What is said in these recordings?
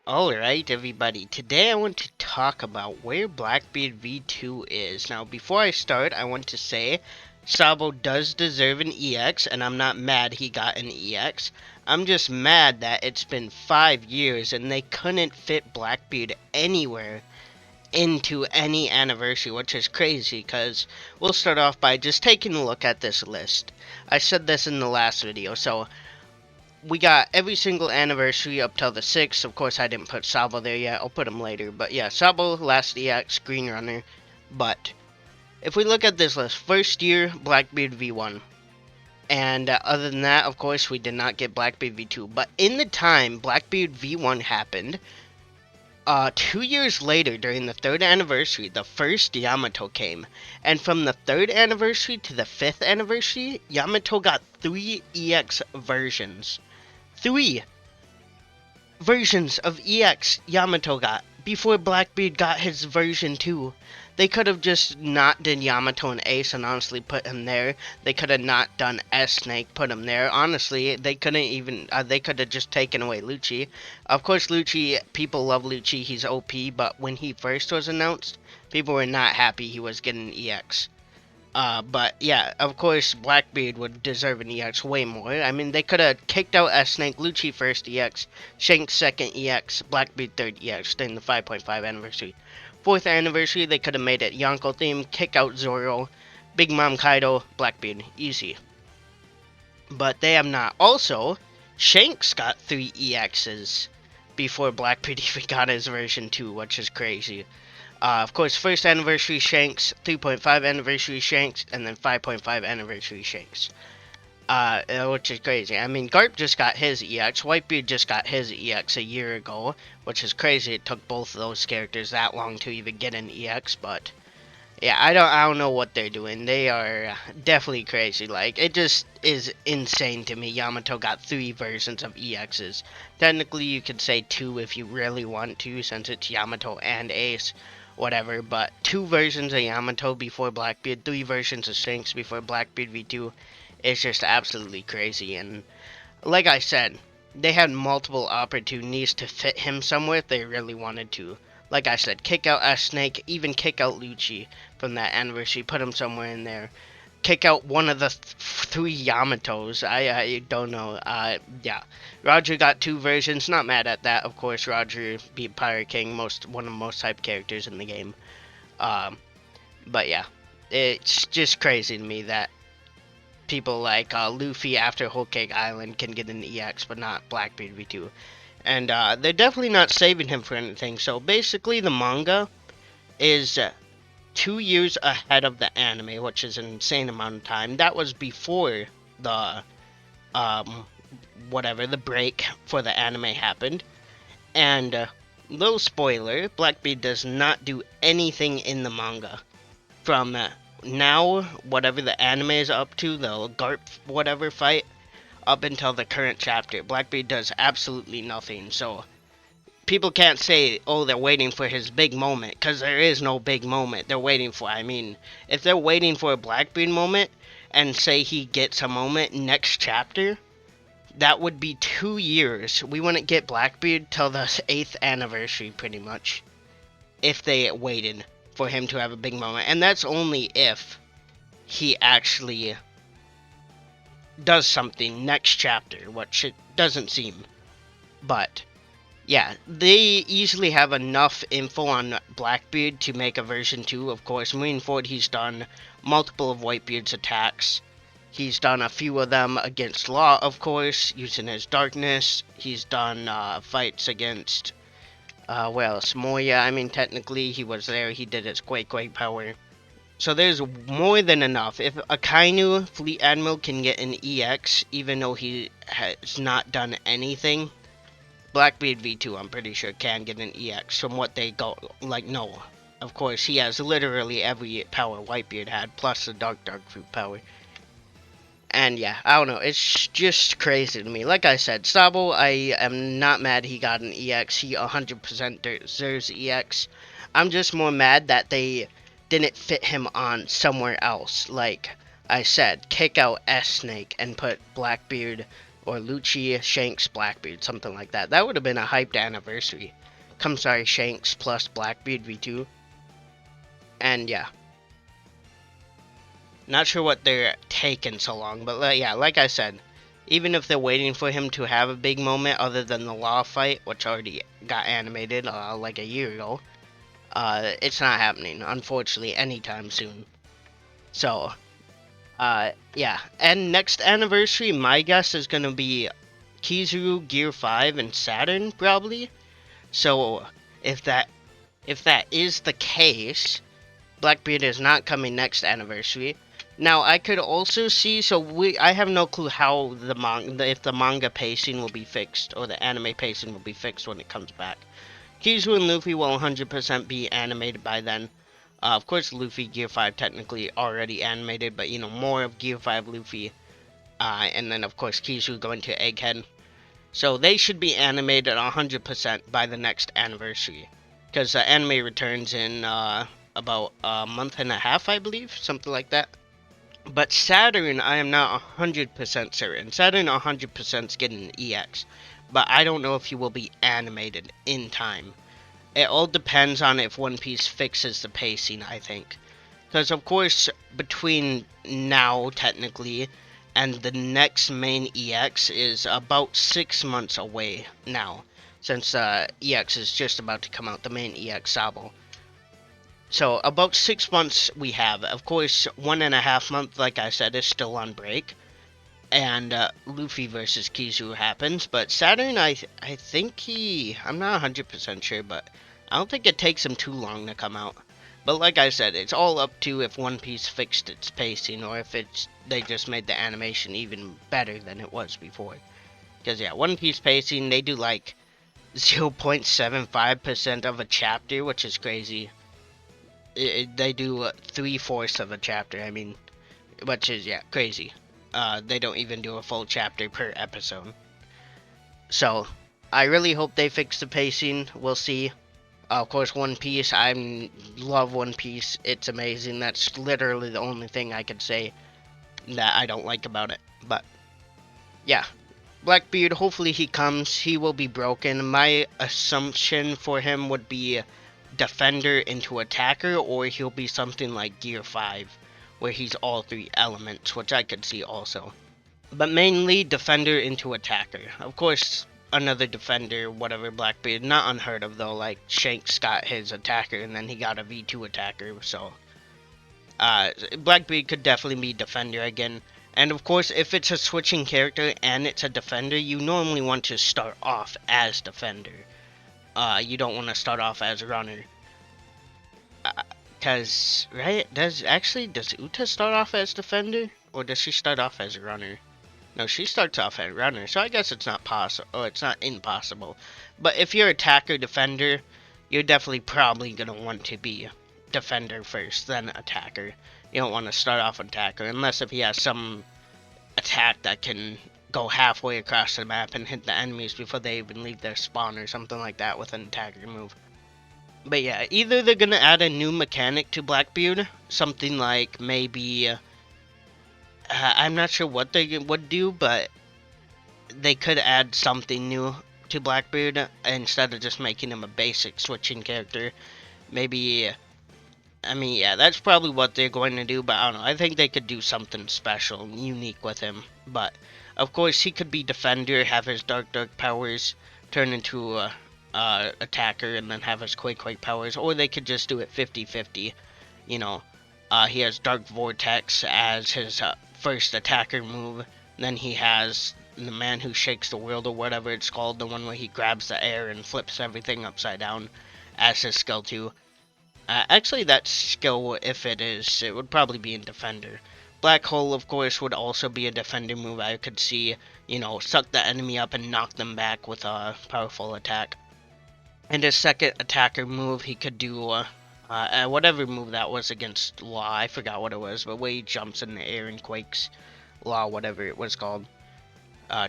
Alright everybody, today I want to talk about where Blackbeard V2 is. Now before I start, I want to say Sabo does deserve an EX, and I'm not mad he got an EX. I'm just mad that it's been 5 years and they couldn't fit Blackbeard anywhere into any anniversary, which is crazy because we'll start off by just taking a look at this list. I said this in the last video, so we got every single anniversary up till the 6th. Of course, I didn't put Sabo there yet. I'll put him later. But yeah, Sabo, last EX, Green Runner. But if we look at this list, first year, Blackbeard V1. And other than that, of course, we did not get Blackbeard V2. But in the time Blackbeard V1 happened, 2 years later, during the 3rd anniversary, the first Yamato came. And from the 3rd anniversary to the 5th anniversary, Yamato got 3 EX versions. 3 versions of EX Yamato got before Blackbeard got his version 2. They could have just not done Yamato and Ace and honestly put him there. They could have not done S-Snake, put him there. Honestly, they couldn't even, they could have just taken away Lucci. Of course, Lucci, people love Lucci, he's OP, but when he first was announced, people were not happy he was getting an EX. But yeah, of course, Blackbeard would deserve an EX way more. I mean, they could have kicked out S-Snake, Lucci first EX, Shanks second EX, Blackbeard third EX during the 5.5 anniversary. 4th anniversary, they could have made it Yonko theme, kick out Zoro, Big Mom Kaido, Blackbeard, easy. But they have not. Also, Shanks got 3 EXs before Blackbeard even got his version 2, which is crazy. Of course, 1st anniversary Shanks, 3.5 anniversary Shanks, and then 5.5 anniversary Shanks. Which is crazy. I mean, Garp just got his EX, Whitebeard just got his EX a year ago, which is crazy. It took both of those characters that long to even get an EX, but yeah, I don't know what they're doing. They are definitely crazy. Like, it just is insane to me. Yamato got 3 versions of EXs. Technically, you could say 2 if you really want to, since it's Yamato and Ace, whatever. But 2 versions of Yamato before Blackbeard, 3 versions of Shanks before Blackbeard V2 is just absolutely crazy. And like I said, they had multiple opportunities to fit him somewhere if they really wanted to. Like I said, kick out S-Snake, even kick out Lucci from that anniversary, put him somewhere in there. Kick out one of the 3 Yamatos, I don't know, yeah. Roger got 2 versions, not mad at that, of course. Roger beat Pirate King, one of the most hyped characters in the game. But yeah, it's just crazy to me that people like Luffy after Whole Cake Island can get an EX, but not Blackbeard V2. And they're definitely not saving him for anything. So basically, the manga is 2 years ahead of the anime, which is an insane amount of time. That was before the the break for the anime happened. And little spoiler, Blackbeard does not do anything in the manga from now, whatever the anime is up to, the Garp whatever fight, up until the current chapter. Blackbeard does absolutely nothing, so people can't say, oh, they're waiting for his big moment, because there is no big moment they're waiting for. I mean, if they're waiting for a Blackbeard moment, and say he gets a moment next chapter, that would be 2 years. We wouldn't get Blackbeard till the 8th anniversary, pretty much, if they waited for him to have a big moment. And that's only if he actually does something next chapter, which it doesn't seem. But yeah, they easily have enough info on Blackbeard to make a version 2. Of course, moving forward, he's done multiple of Whitebeard's attacks. He's done a few of them against Law, of course, using his darkness. He's done fights against, Moya. I mean, technically, he was there. He did his Quake power. So there's more than enough. If Akainu Fleet Admiral can get an EX, even though he has not done anything, Blackbeard V2, I'm pretty sure, can get an EX from what they go, no. Of course, he has literally every power Whitebeard had, plus the Dark Fruit power. And yeah, I don't know, it's just crazy to me. Like I said, Sabo, I am not mad he got an EX. He 100% deserves EX. I'm just more mad that they didn't fit him on somewhere else. Like I said, kick out S-Snake and put Blackbeard Or Lucci, Shanks, Blackbeard, something like that. That would have been a hyped anniversary. Kamsari Shanks plus Blackbeard V2. And yeah. Not sure what they're taking so long, but yeah, like I said, even if they're waiting for him to have a big moment other than the Law fight, which already got animated like a year ago, it's not happening, unfortunately, anytime soon. So, yeah. And next anniversary, my guess is going to be Kizaru, Gear 5, and Saturn, probably. So, if that is the case, Blackbeard is not coming next anniversary. Now, I could also see, I have no clue how if the manga pacing will be fixed, or the anime pacing will be fixed when it comes back. Kizaru and Luffy will 100% be animated by then. Of course, Luffy Gear 5 technically already animated, but, more of Gear 5 Luffy. And then, of course, Kizaru going to Egghead. So, they should be animated 100% by the next anniversary. Because anime returns in, about a month and a half, I believe, something like that. But Saturn, I am not 100% certain. Saturn 100% is getting an EX, but I don't know if he will be animated in time. It all depends on if One Piece fixes the pacing, I think. Because, of course, between now, technically, and the next main EX is about 6 months away now, since EX is just about to come out, the main EX Sabo. So, about 6 months we have. Of course, 1.5 months, like I said, is still on break. And Luffy versus Kizaru happens. But Saturn, I think I'm not 100% sure, but I don't think it takes him too long to come out. But like I said, it's all up to if One Piece fixed its pacing, or if they just made the animation even better than it was before. Because, yeah, One Piece pacing, they do like 0.75% of a chapter, which is crazy. They do 3/4 of a chapter, I mean, which is, yeah, crazy. They don't even do a full chapter per episode. So, I really hope they fix the pacing. We'll see. Of course, One Piece, I love One Piece. It's amazing. That's literally the only thing I could say that I don't like about it. But, yeah. Blackbeard, hopefully he comes. He will be broken. My assumption for him would be defender into attacker, or he'll be something like Gear 5, where he's all 3 elements, which I could see also. But mainly defender into attacker. Of course, another defender, whatever, Blackbeard, not unheard of though, like Shanks got his attacker and then he got a V2 attacker, so Blackbeard could definitely be defender again. And of course, if it's a switching character and it's a defender, you normally want to start off as defender. You don't want to start off as runner. Because, right, does Uta start off as defender? Or does she start off as runner? No, she starts off as runner, so I guess it's not possible, or it's not impossible. But if you're attacker, defender, you're definitely probably going to want to be defender first, then attacker. You don't want to start off attacker, unless if he has some attack that can go halfway across the map and hit the enemies before they even leave their spawn or something like that with an attacker move. But yeah, either they're gonna add a new mechanic to Blackbeard, something like maybe, I'm not sure what they would do, but they could add something new to Blackbeard instead of just making him a basic switching character. Maybe, I mean, yeah, that's probably what they're going to do, but I don't know. I think they could do something special, unique with him. But, of course, he could be defender, have his dark powers, turn into a attacker, and then have his quake powers. Or they could just do it 50-50. You know, he has Dark Vortex as his first attacker move. Then he has the Man Who Shakes the World, or whatever it's called. The one where he grabs the air and flips everything upside down as his skill 2. Actually, that skill, if it would probably be in Defender. Black Hole, of course, would also be a Defender move. I could see, you know, suck the enemy up and knock them back with a powerful attack. And his second attacker move, he could do, whatever move that was against Law. I forgot what it was, but where he jumps in the air and quakes Law, whatever it was called.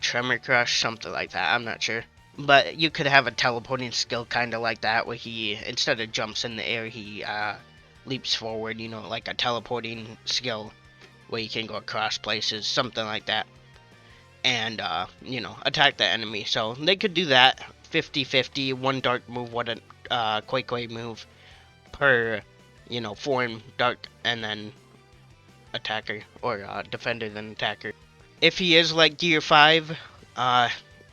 Tremor Crush, something like that. I'm not sure. But you could have a teleporting skill kind of like that, where he, instead of jumps in the air, he leaps forward, you know, like a teleporting skill, where you can go across places, something like that. and, you know, attack the enemy. So they could do that 50-50, one dark move, one Quake move per, you know, foreign dark, and then attacker, or defender then attacker. If he is like Gear 5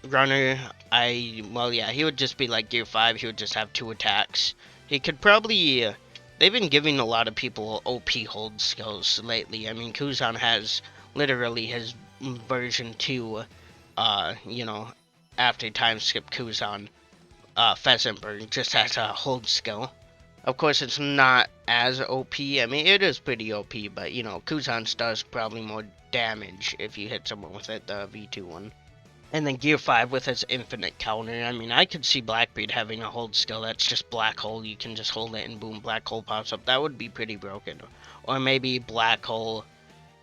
runner, well, yeah, he would just be like Gear 5, he would just have 2 attacks. He could probably, they've been giving a lot of people OP hold skills lately. I mean, Kuzan has literally his version 2, you know, after time skip Kuzan, Pheasant Bird just has a hold skill. Of course, it's not as OP. I mean, it is pretty OP, but, you know, Kuzan's does probably more damage if you hit someone with it, the V2 one. And then Gear 5 with its infinite counter. I mean, I could see Blackbeard having a hold skill that's just Black Hole. You can just hold it and boom, Black Hole pops up. That would be pretty broken. Or maybe Black Hole,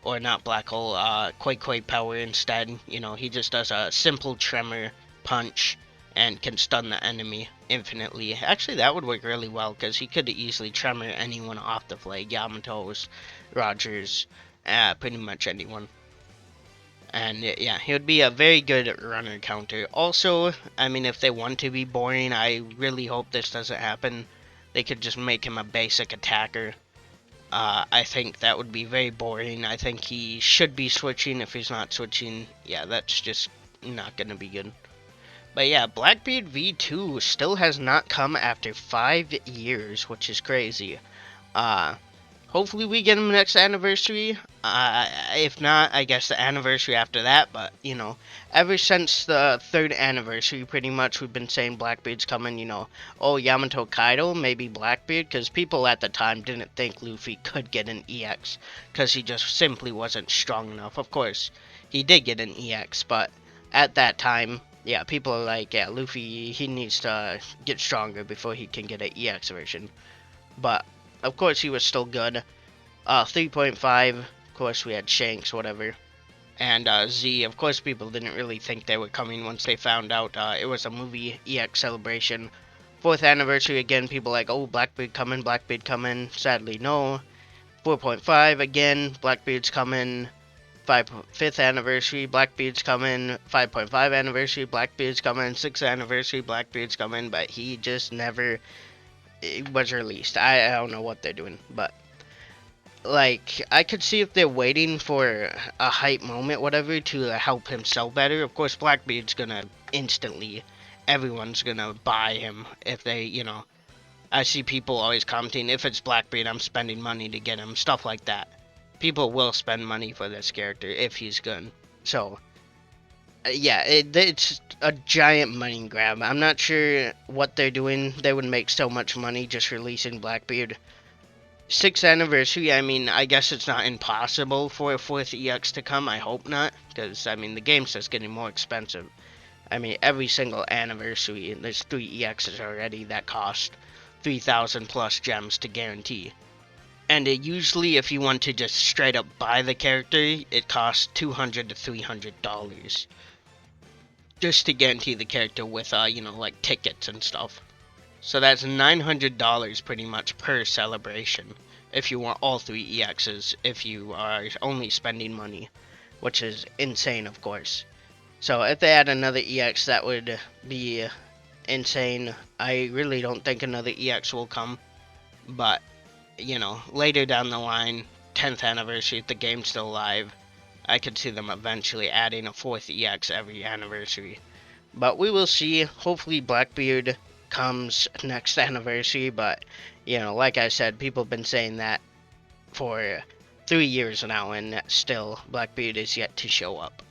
or not Black Hole, Quake power instead. You know, he just does a simple tremor punch and can stun the enemy infinitely. Actually, that would work really well, because he could easily tremor anyone off the flag. Yamato's, Rogers, pretty much anyone. And yeah, he would be a very good runner counter. Also, I mean, if they want to be boring, I really hope this doesn't happen. They could just make him a basic attacker. I think that would be very boring. I think he should be switching. If he's not switching, yeah, that's just not going to be good. But yeah, Blackbeard V2 still has not come after 5 years, which is crazy. Hopefully we get him next anniversary. If not, I guess the anniversary after that. But, you know, ever since the 3rd anniversary, pretty much, we've been saying Blackbeard's coming, you know. Oh, Yamato Kaido, maybe Blackbeard. Because people at the time didn't think Luffy could get an EX. Because he just simply wasn't strong enough. Of course, he did get an EX. But at that time, yeah, people are like, yeah, Luffy, he needs to get stronger before he can get an EX version. But of course, he was still good. 3.5, of course, we had Shanks, whatever. And Z, of course, people didn't really think they were coming once they found out it was a movie EX celebration. 4th anniversary, again, people like, oh, Blackbeard coming, Blackbeard coming. Sadly, no. 4.5, again, Blackbeard's coming. 5th anniversary, Blackbeard's coming. 5.5 anniversary, Blackbeard's coming. 6th anniversary, Blackbeard's coming. But he just never was released. I don't know what they're doing, but like, I could see if they're waiting for a hype moment, whatever, to help him sell better. Of course, Blackbeard's gonna instantly, everyone's gonna buy him if they, you know, I see people always commenting, if it's Blackbeard, I'm spending money to get him, stuff like that. People will spend money for this character if he's good. So, yeah, it's a giant money grab. I'm not sure what they're doing. They would make so much money just releasing Blackbeard. 6th anniversary, I mean, I guess it's not impossible for a 4th EX to come. I hope not, because, I mean, the game's just getting more expensive. I mean, every single anniversary, there's 3 EXs already that cost 3,000 plus gems to guarantee. And usually, if you want to just straight up buy the character, it costs $200 to $300. Just to guarantee the character with, you know, like tickets and stuff. So that's $900 pretty much per celebration. If you want all 3 EXs, if you are only spending money. Which is insane, of course. So if they add another EX, that would be insane. I really don't think another EX will come. But, you know, later down the line, 10th anniversary, if the game's still live, I could see them eventually adding a 4th EX every anniversary. But we will see. Hopefully Blackbeard comes next anniversary. But, you know, like I said, people have been saying that for 3 years now, and still Blackbeard is yet to show up.